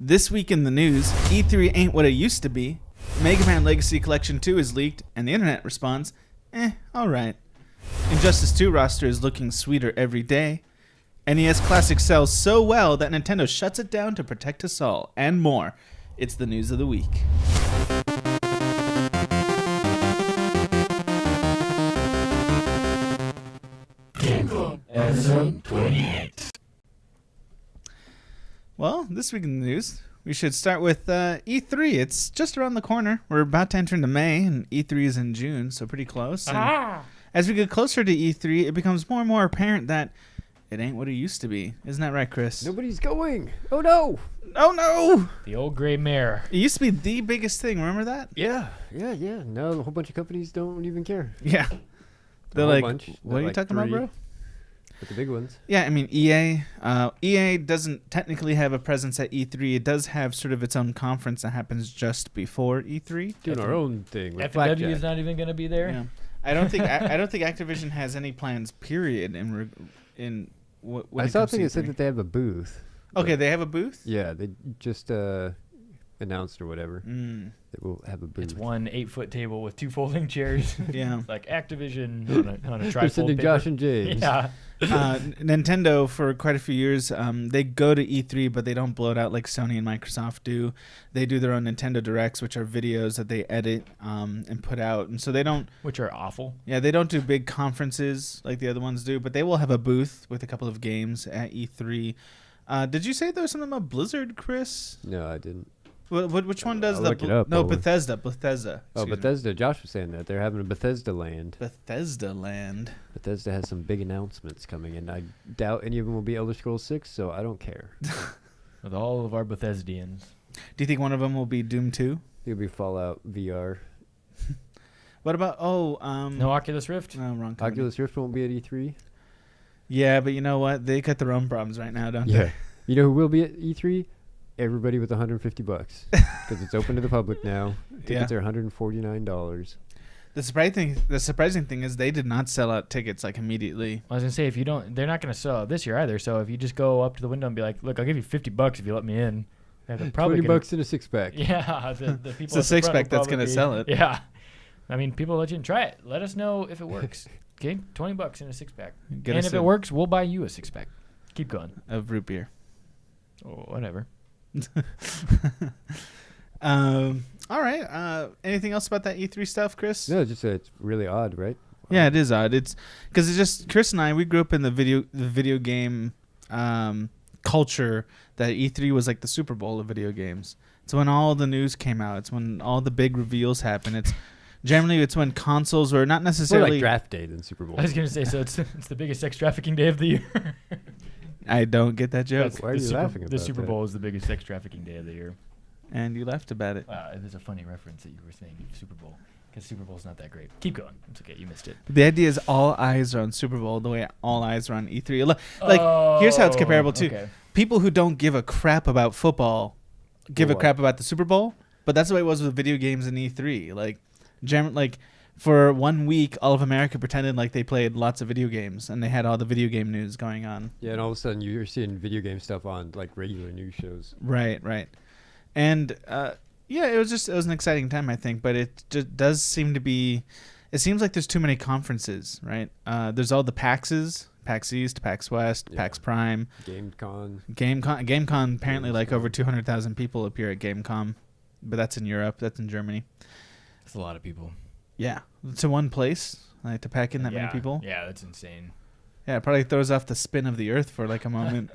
This week in the news, E3 ain't what it used to be. Mega Man Legacy Collection 2 is leaked, and the internet responds, alright. Injustice 2 roster is looking sweeter every day. NES Classic sells so well that Nintendo shuts it down to protect us all, and more. It's the news of the week. Episode 28. Well, this week in the news, we should start with E3. It's just around the corner. We're about to enter into May, and E3 is in June, so pretty close. As we get closer to E3, it becomes more and more apparent that it ain't what it used to be. Isn't that right, Chris? Nobody's going. Oh, no. Oh, no. The old gray mare. It used to be the biggest thing. Remember that? Yeah. Now a whole bunch of companies don't even care. Yeah. They're like, what are you talking about, bro? But the big ones. Yeah, I mean, EA. EA doesn't technically have a presence at E3. It does have sort of its own conference that happens just before E3. Doing our own thing. FW is not even going to be there. Yeah. I don't think Activision has any plans. Period. In what I saw something that said that they have a booth. Okay, they have a booth. Yeah, they just announced or whatever. That we'll have a booth. It's one 8-foot table with 2 folding chairs. Yeah, like Activision on a trifold. They're sending Josh and James. Yeah. Nintendo for quite a few years, they go to E3, but they don't blow it out like Sony and Microsoft do. They do their own Nintendo Directs, which are videos that they edit and put out, and so they don't. Which are awful. Yeah, they don't do big conferences like the other ones do, but they will have a booth with a couple of games at E3. Did you say there was something about Blizzard, Chris? No, I didn't. Which one does Bethesda. Bethesda. Bethesda. Josh was saying that they're having a Bethesda land. Bethesda has some big announcements coming, and I doubt any of them will be Elder Scrolls 6, so I don't care. With all of our Bethesdians. Do you think one of them will be Doom 2? It'll be Fallout VR. What about no Oculus Rift? No, wrong company. Oculus Rift won't be at E3. Yeah, but you know what? They got their own problems right now, don't they? You know who will be at E3? Everybody with $150 because it's open to the public now. Tickets are $149. The surprising thing is they did not sell out tickets like immediately. I was gonna say they're not gonna sell out this year either. So if you just go up to the window and be like, "Look, I'll give you $50 if you let me in," they're probably $20 in a 6-pack. Yeah, the people. It's a 6-pack that's gonna sell it. Yeah, I mean, people let you in. Try it. Let us know if it works. Okay, $20 in a 6-pack. And if it works, we'll buy you a 6-pack. Keep going. Of root beer. Oh, whatever. All right. Anything else about that E3 stuff, Chris? No, just it's really odd, right? Yeah, it is odd. It's because it's just Chris and I. We grew up in the video game culture that E3 was like the Super Bowl of video games. It's when all the news came out. It's when all the big reveals happen. It's when consoles were not necessarily more like draft day than Super Bowl. I was gonna say it's the biggest sex trafficking day of the year. I don't get that joke. Why are you laughing about that? The Super Bowl is the biggest sex trafficking day of the year. And you laughed about it. There's a funny reference that you were saying, Super Bowl, because Super Bowl's not that great. Keep going. It's okay. You missed it. The idea is all eyes are on Super Bowl the way all eyes are on E3. Here's how it's comparable to people who don't give a crap about football give a crap about the Super Bowl, but that's the way it was with video games and E3. For 1 week, all of America pretended like they played lots of video games, and they had all the video game news going on. Yeah, and all of a sudden you're seeing video game stuff on like regular news shows. Right. And it was an exciting time, I think, but it just does seem to be. It seems like there's too many conferences, right? There's all the PAXs, PAX East, PAX West, PAX Prime, GameCon. Apparently, like over 200,000 people appear at GameCon, but that's in Europe. That's in Germany. That's a lot of people. Yeah, to one place, like to pack in that many people. Yeah, that's insane. Yeah, it probably throws off the spin of the Earth for like a moment.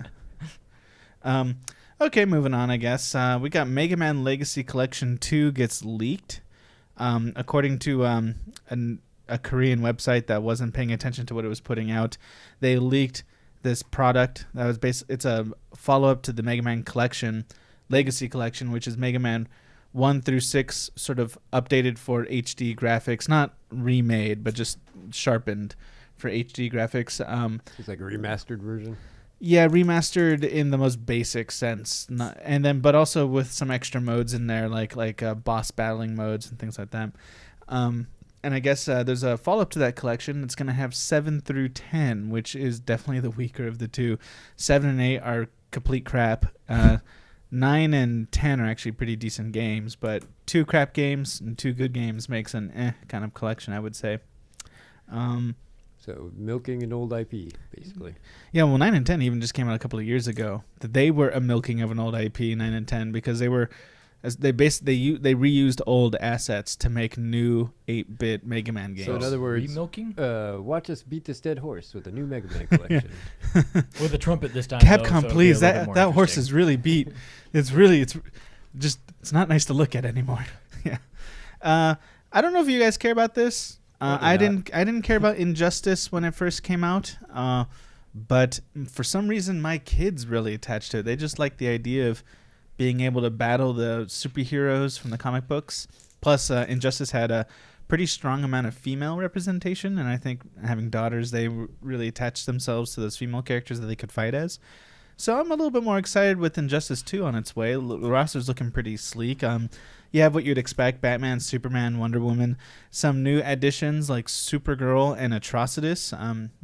Okay, moving on, I guess. We got Mega Man Legacy Collection 2 gets leaked. According to a Korean website that wasn't paying attention to what it was putting out, they leaked this product that was it's a follow-up to the Mega Man Collection, Legacy Collection, which is Mega Man 1 through 6 sort of updated for HD graphics, not remade, but just sharpened for HD graphics. It's like a remastered version. Yeah, remastered in the most basic sense, but also with some extra modes in there, like boss battling modes and things like that. And I guess there's a follow-up to that collection. It's going to have 7 through 10, which is definitely the weaker of the two. 7 and 8 are complete crap. 9 and 10 are actually pretty decent games, but 2 crap games and 2 good games makes an kind of collection, I would say. So milking an old IP, basically. Yeah, well, 9 and 10 even just came out a couple of years ago. That they were a milking of an old IP, 9 and 10, because they reused old assets to make new 8-bit Mega Man games. So in other words, remilking? Watch us beat this dead horse with a new Mega Man collection. With a trumpet this time. Capcom, though, so please. That horse is really beat. It's not nice to look at anymore. Yeah. I don't know if you guys care about this. I didn't care about Injustice when it first came out. But for some reason, my kids really attached to it. They just like the idea of being able to battle the superheroes from the comic books. Plus, Injustice had a pretty strong amount of female representation, and I think having daughters, they really attached themselves to those female characters that they could fight as. So I'm a little bit more excited with Injustice 2 on its way. The roster's looking pretty sleek. You have what you'd expect: Batman, Superman, Wonder Woman. Some new additions like Supergirl and Atrocitus.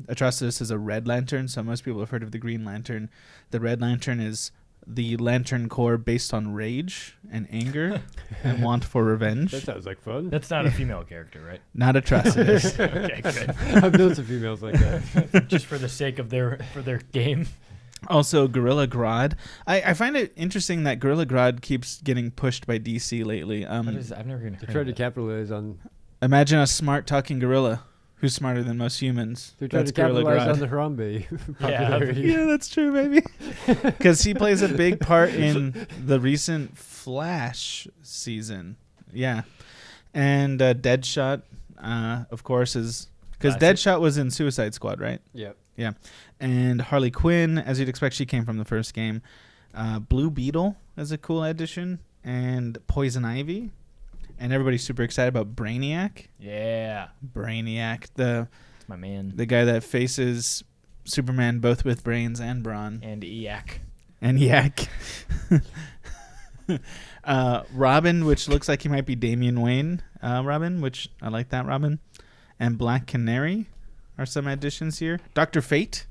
Atrocitus is a Red Lantern, so most people have heard of the Green Lantern. The Red Lantern is the Lantern Corps based on rage and anger and want for revenge. That sounds like fun. That's not a female character, right? Not Atrocitus. Okay, good. I've known some females like that. Just for the sake of their game. Also, Gorilla Grodd. I find it interesting that Gorilla Grodd keeps getting pushed by DC lately. I've never heard of They're trying to capitalize on... Imagine a smart talking gorilla who's smarter than most humans. They're trying to capitalize on the Harambe popularity. Yeah, that's true, maybe. Because he plays a big part in the recent Flash season. Yeah. And Deadshot, of course, is... Because Deadshot was in Suicide Squad, right? Yep. Yeah. And Harley Quinn, as you'd expect, she came from the first game. Blue Beetle is a cool addition. And Poison Ivy. And everybody's super excited about Brainiac. Yeah. Brainiac, that's my man. The guy that faces Superman both with brains and brawn. And Yak. And Yak. Robin, which looks like he might be Damian Wayne Robin, which I like that Robin. And Black Canary are some additions here. Dr. Fate.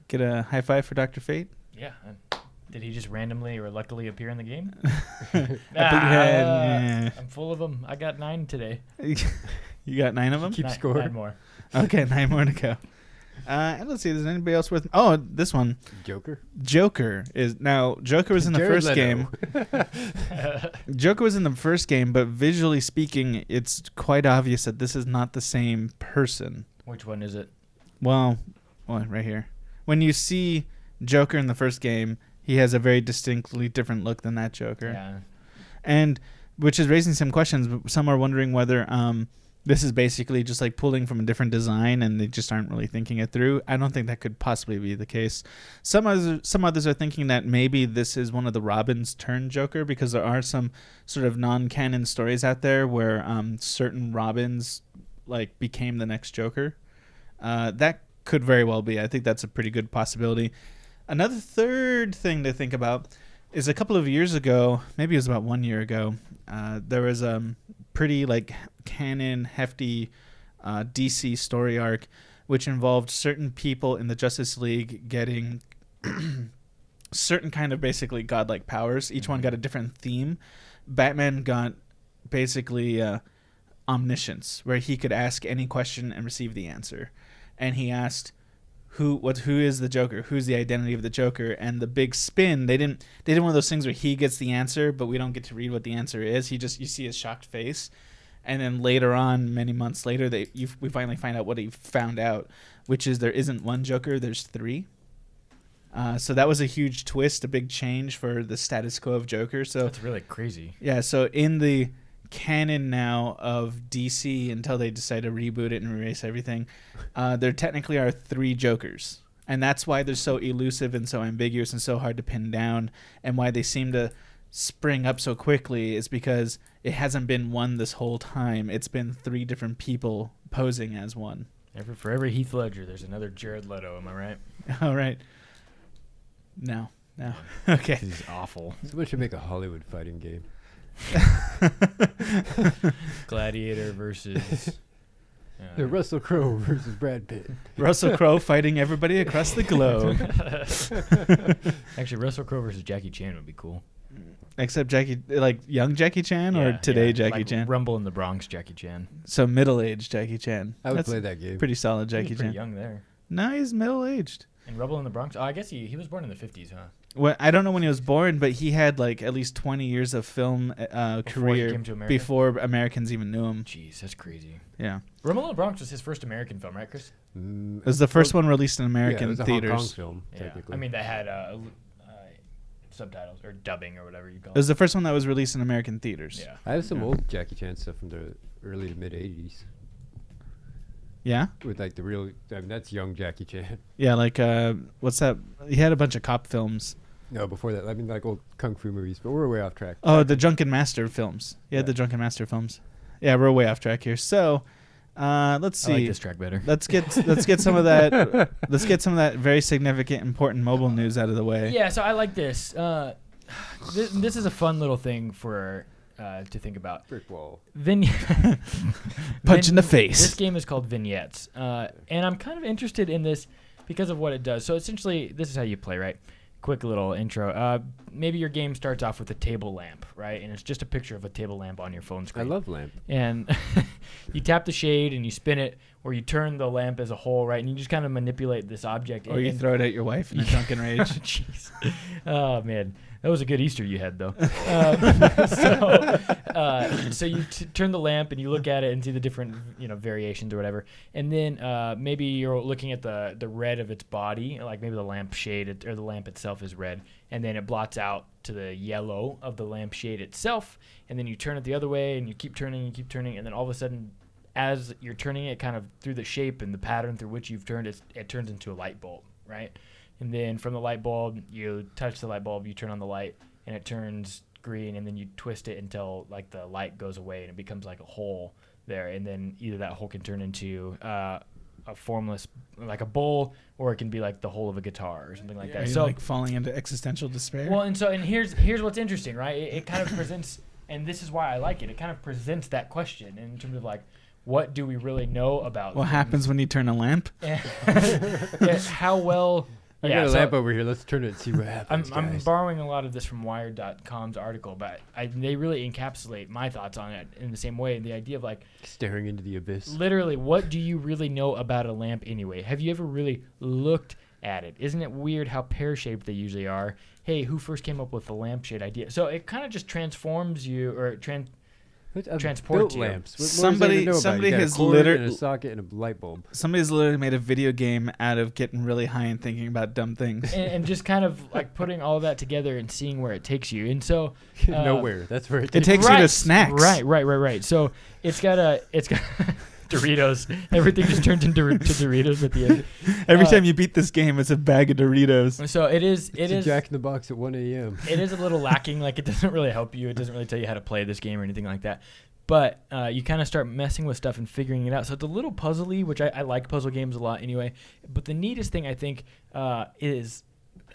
Get a high five for Dr. Fate. Yeah. Did he just randomly or luckily appear in the game? I'm full of them. I got 9 today. You got 9 of them? Keep score. 9 more. Okay, 9 more to go. And let's see, is there anybody else worth... Oh, this one. Joker is... Now, Joker was in the first game. Joker was in the first game, but visually speaking, it's quite obvious that this is not the same person. Which one is it? Well, right here. When you see Joker in the first game, he has a very distinctly different look than that Joker. Yeah. And which is raising some questions. Some are wondering whether this is basically just like pulling from a different design and they just aren't really thinking it through. I don't think that could possibly be the case. Some others are thinking that maybe this is one of the Robins turned Joker, because there are some sort of non-canon stories out there where certain Robins like became the next Joker. That could very well be. I think that's a pretty good possibility. Another third thing to think about is a couple of years ago, maybe it was about 1 year ago, there was a pretty like canon hefty DC story arc which involved certain people in the Justice League getting certain kind of basically godlike powers. Each one got a different theme. Batman got basically omniscience, where he could ask any question and receive the answer. And he asked, who is the Joker? Who's the identity of the Joker? And the big spin, they did one of those things where he gets the answer, but we don't get to read what the answer is. You see his shocked face. And then later on, many months later, we finally find out what he found out, which is there isn't one Joker, there's 3. So that was a huge twist, a big change for the status quo of Joker. So that's really crazy. Yeah, so in the canon now of DC, until they decide to reboot it and erase everything, there technically are 3 Jokers. And that's why they're so elusive and so ambiguous and so hard to pin down, and why they seem to spring up so quickly is because it hasn't been one this whole time. It's been 3 different people posing as one. For every Heath Ledger, there's another Jared Leto. Am I right? All right. No. Okay. This is awful. Someone should make a Hollywood fighting game. Gladiator versus Russell Crowe versus Brad Pitt. Russell Crowe fighting everybody across the globe. Actually, Russell Crowe versus Jackie Chan would be cool. Except young Jackie Chan or today Jackie Chan? Rumble in the Bronx Jackie Chan. So middle-aged Jackie Chan. I would play that game. Pretty solid Jackie He's Chan. pretty young there. No, he's middle-aged. And Rumble in the Bronx? Oh, I guess he was born in the 50s, huh? Well, I don't know when he was born, but he had at least 20 years of film career he came to America? before Americans even knew him. Jeez, that's crazy. Yeah. Rumble in the Bronx was his first American film, right, Chris? It was the first one released in American it was a theaters. Hong Kong film, technically. I mean, that had subtitles or dubbing or whatever you call It was the first one that was released in American theaters. Yeah. I have some old Jackie Chan stuff from the early to mid 80s. Yeah? With the real, that's young Jackie Chan. Yeah, what's that? He had a bunch of cop films. No, before that, old kung fu movies, but we're way off track. Oh, the Drunken Master films. Yeah, the Drunken Master films. Yeah, we're way off track here. So, let's see. I like this track better. Let's get some of that. Let's get some of that very significant, important mobile news out of the way. Yeah, so I like this. This is a fun little thing for to think about. Brick wall. Punch in the face. This game is called Vignettes, and I'm kind of interested in this because of what it does. So essentially, this is how you play, right? Quick little intro. Maybe your game starts off with a table lamp, right? And it's just a picture of a table lamp on your phone screen. I love lamp. And you tap the shade and you spin it, or you turn the lamp as a whole, right? And you just kind of manipulate this object. Or you throw it at your wife in a drunken rage. Jeez. Oh, man. That was a good Easter you had, though. So you turn the lamp and you look at it and see the different, variations or whatever. And then maybe you're looking at the red of its body, like maybe the lamp shade or the lamp itself is red, and then it blots out to the yellow of the lamp shade itself. And then you turn it the other way and you keep turning, and then all of a sudden, as you're turning it, kind of through the shape and the pattern through which you've turned it, it turns into a light bulb, right? And then from the light bulb, you touch the light bulb, you turn on the light, and it turns green, and then you twist it until the light goes away and it becomes like a hole there. And then either that hole can turn into a formless, like a bowl, or it can be like the hole of a guitar or something like that. So falling into existential despair. Well, and here's what's interesting, right? It kind of presents, and this is why I like it. It kind of presents that question in terms of what do we really know about? What happens when you turn a lamp? How well. I got a lamp over here. Let's turn it and see what happens. I'm borrowing a lot of this from Wired.com's article, but they really encapsulate my thoughts on it in the same way. The idea of staring into the abyss. Literally, what do you really know about a lamp anyway? Have you ever really looked at it? Isn't it weird how pear-shaped they usually are? Hey, who first came up with the lampshade idea? So it kind of just transforms you, or transport lamps. Somebody has literally a socket and a light bulb. Somebody's literally made a video game out of getting really high and thinking about dumb things, and just kind of putting all that together and seeing where it takes you. And so nowhere. That's where it takes you to snacks. Right. So it's got Doritos. Everything just turns into Doritos at the end. Every time you beat this game, it's a bag of Doritos. So it is Jack in the Box at 1 a.m. It is a little lacking. It doesn't really help you. It doesn't really tell you how to play this game or anything like that. But you kind of start messing with stuff and figuring it out. So it's a little puzzly, which I like puzzle games a lot anyway. But the neatest thing I think is,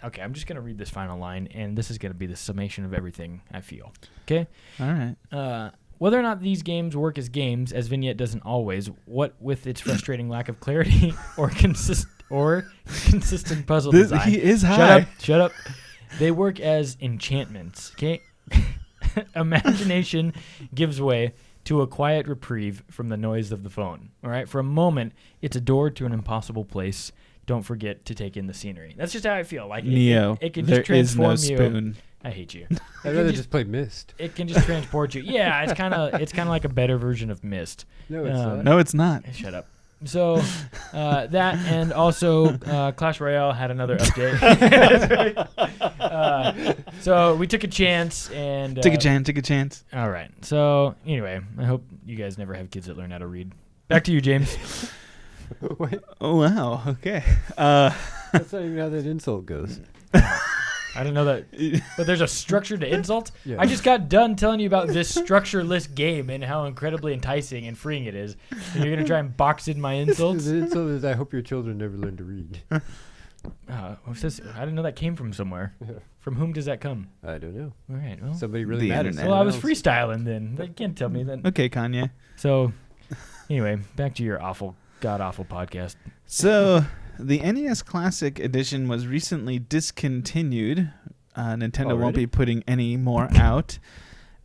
okay, I'm just going to read this final line, and this is going to be the summation of everything I feel. Okay? All right. Whether or not these games work as games, as Vignette doesn't always, what with its frustrating lack of clarity or consistent puzzle design. He is high. Shut up. They work as enchantments. Okay? Imagination gives way to a quiet reprieve from the noise of the phone. All right? For a moment, it's a door to an impossible place. Don't forget to take in the scenery. That's just how I feel. Neo, it can just transform you. There is no spoon. I hate you. I'd rather just play Myst. It can just transport you. Yeah, it's kind of like a better version of Myst. No, it's not. No, it's not. Shut up. So that, and also Clash Royale had another update. So we took a chance and Take a chance. All right. So anyway, I hope you guys never have kids that learn how to read. Back to you, James. What? Oh wow. Okay. That's not even how that insult goes. I didn't know that. But there's a structure to insult? Yeah. I just got done telling you about this structureless game and how incredibly enticing and freeing it is. And you're going to try and box in my insults? The insult is, I hope your children never learn to read. What's this? I didn't know that came from somewhere. Yeah. From whom does that come? I don't know. All right. Well, Somebody really The matters. internet. Well, I was freestyling then. They can't tell me that. Okay, Kanye. So, Anyway, back to your god-awful podcast. So, the NES Classic Edition was recently discontinued. Nintendo won't be putting any more out.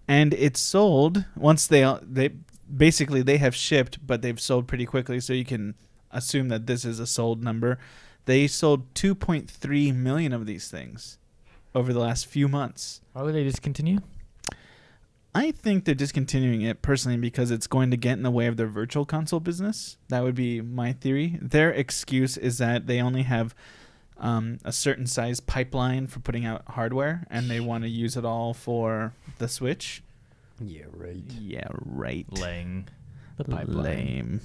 And it sold, once they have shipped, but they've sold pretty quickly, so you can assume that this is a sold number. They sold 2.3 million of these things over the last few months. Why would they discontinue? I think they're discontinuing it personally because it's going to get in the way of their virtual console business. That would be my theory. Their excuse is that they only have a certain size pipeline for putting out hardware, and they want to use it all for the Switch. Yeah, right. Laying the pipeline. Lame.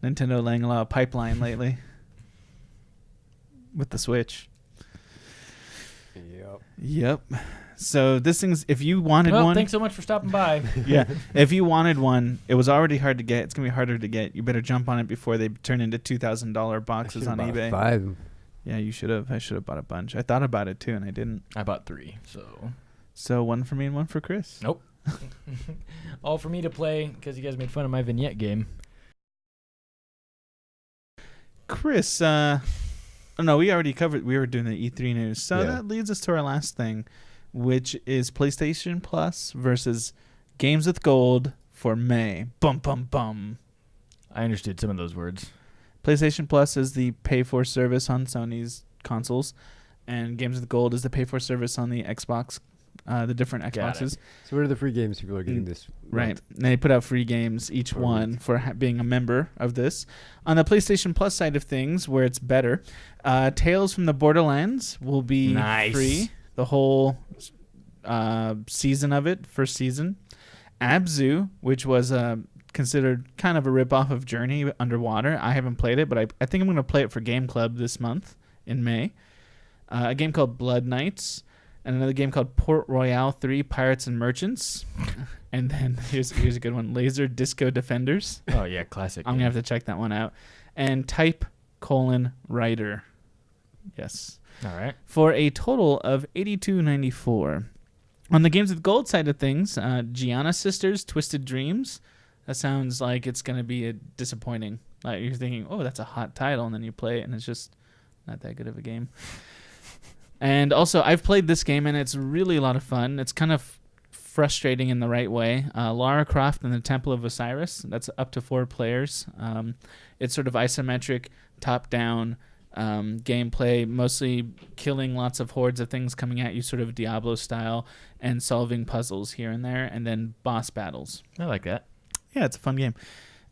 Nintendo laying a lot of pipeline lately with the Switch. Yep. So this thing's, if you wanted one. Thanks so much for stopping by. Yeah. If you wanted one, it was already hard to get. It's going to be harder to get. You better jump on it before they turn into $2,000 boxes on eBay. 5. Yeah, you should have. I should have bought a bunch. I thought about it too, and I didn't. I bought 3, So one for me and one for Chris. Nope. All for me to play because you guys made fun of my Vignette game. Chris, no, we already covered. We were doing the E3 news. So that leads us to our last thing, which is PlayStation Plus versus Games with Gold for May. Bum, bum, bum. I understood some of those words. PlayStation Plus is the pay-for service on Sony's consoles, and Games with Gold is the pay-for service on the Xbox, the different Xboxes. So what are the free games people are getting this Right. month? And they put out free games, each one, for being a member of this. On the PlayStation Plus side of things, where it's better, Tales from the Borderlands will be free. The whole season of it, first season. Abzu, which was considered kind of a ripoff of Journey underwater. I haven't played it, but I think I'm going to play it for Game Club this month in May. A game called Blood Knights, and another game called Port Royale 3 Pirates and Merchants. And then here's a good one, Laser Disco Defenders. Oh, yeah, classic. I'm going to have to check that one out. And Type:*Writer. Yes. All right. For a total of $82.94. On the Games with Gold side of things, Gianna Sisters Twisted Dreams. That sounds like it's going to be disappointing. Like you're thinking, oh, that's a hot title, and then you play it, and it's just not that good of a game. And also, I've played this game, and it's really a lot of fun. It's kind of frustrating in the right way. Lara Croft and the Temple of Osiris. That's up to 4 players. It's sort of isometric, top-down gameplay, mostly killing lots of hordes of things coming at you, sort of Diablo style, and solving puzzles here and there, and then boss battles. I like that. Yeah, it's a fun game.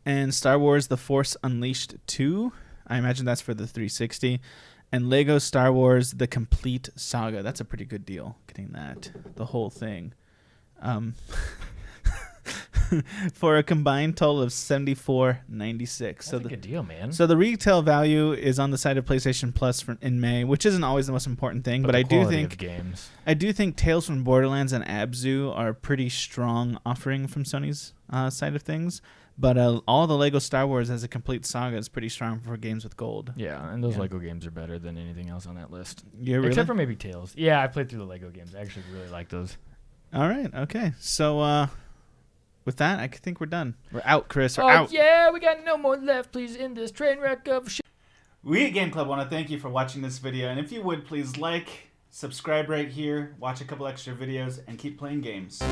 And Star Wars The Force Unleashed 2. I imagine that's for the 360. And Lego Star Wars The Complete Saga. That's a pretty good deal, getting that. The whole thing. For a combined total of $74.96. That's a good deal, man. So the retail value is on the side of PlayStation Plus in May, which isn't always the most important thing, but I do think Tales from Borderlands and Abzu are a pretty strong offering from Sony's side of things. But all the Lego Star Wars as a complete saga is pretty strong for Games with Gold. Yeah, and those Lego games are better than anything else on that list. Yeah, really? Except for maybe Tales. Yeah, I played through the Lego games. I actually really like those. All right, okay. So with that, I think we're done. We're out, Chris. We're out. Yeah, we got no more left. Please end this train wreck of shit. We at Game Club want to thank you for watching this video. And if you would, please like, subscribe right here, watch a couple extra videos, and keep playing games.